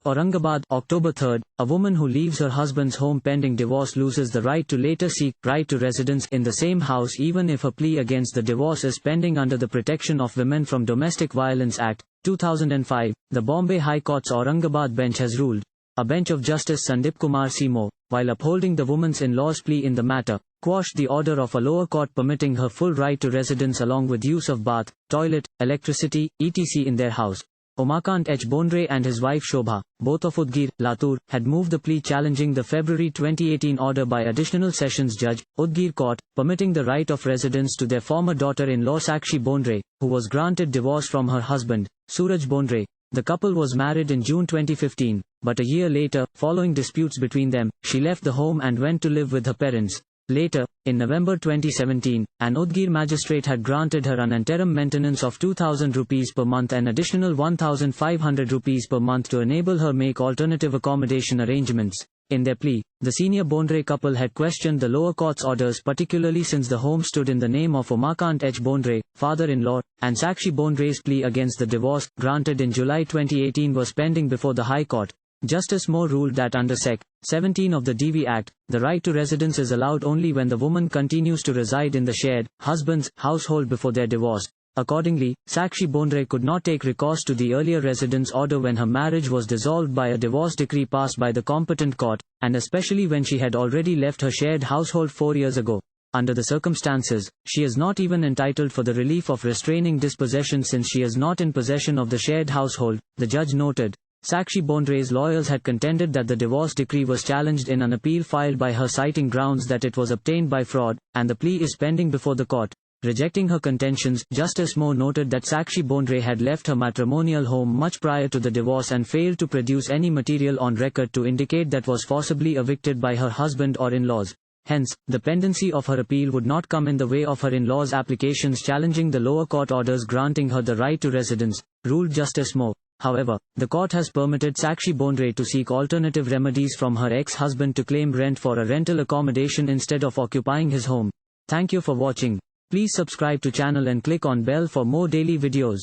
Aurangabad, October 3. A woman who leaves her husband's home pending divorce loses the right to later seek right to residence in the same house even if her plea against the divorce is pending under the Protection of Women from Domestic Violence Act, 2005. The Bombay High Court's Aurangabad bench has ruled. A bench of Justice Sandip Kumar Simo, while upholding the woman's in-law's plea in the matter, quashed the order of a lower court permitting her full right to residence along with use of bath, toilet, electricity, etc. in their house. Umakant H. Bondre and his wife Shobha, both of Udgir, Latur, had moved the plea challenging the February 2018 order by Additional Sessions Judge, Udgir Court, permitting the right of residence to their former daughter-in-law Sakshi Bondre, who was granted divorce from her husband, Suraj Bondre. The couple was married in June 2015, but a year later, following disputes between them, she left the home and went to live with her parents. Later, in November 2017, an Udgir magistrate had granted her an interim maintenance of 2,000 rupees per month and additional 1,500 rupees per month to enable her make alternative accommodation arrangements. In their plea, the senior Bondre couple had questioned the lower court's orders, particularly since the home stood in the name of Umakant H. Bondre, father-in-law, and Sakshi Bondre's plea against the divorce, granted in July 2018, was pending before the High Court. Justice Moore ruled that under Sec. 17 of the DV Act, the right to residence is allowed only when the woman continues to reside in the shared husband's household before their divorce. Accordingly, Sakshi Bondre could not take recourse to the earlier residence order when her marriage was dissolved by a divorce decree passed by the competent court, and especially when she had already left her shared household 4 years ago. Under the circumstances, she is not even entitled for the relief of restraining dispossession since she is not in possession of the shared household, the judge noted. Sakshi Bondre's lawyers had contended that the divorce decree was challenged in an appeal filed by her citing grounds that it was obtained by fraud, and the plea is pending before the court. Rejecting her contentions, Justice Moore noted that Sakshi Bondre had left her matrimonial home much prior to the divorce and failed to produce any material on record to indicate that was forcibly evicted by her husband or in-laws. Hence, the pendency of her appeal would not come in the way of her in-laws' applications challenging the lower court orders granting her the right to residence, ruled Justice Moore. However, the court has permitted Sakshi Bondre to seek alternative remedies from her ex-husband to claim rent for a rental accommodation instead of occupying his home. Thank you for watching. Please subscribe to channel and click on bell for more daily videos.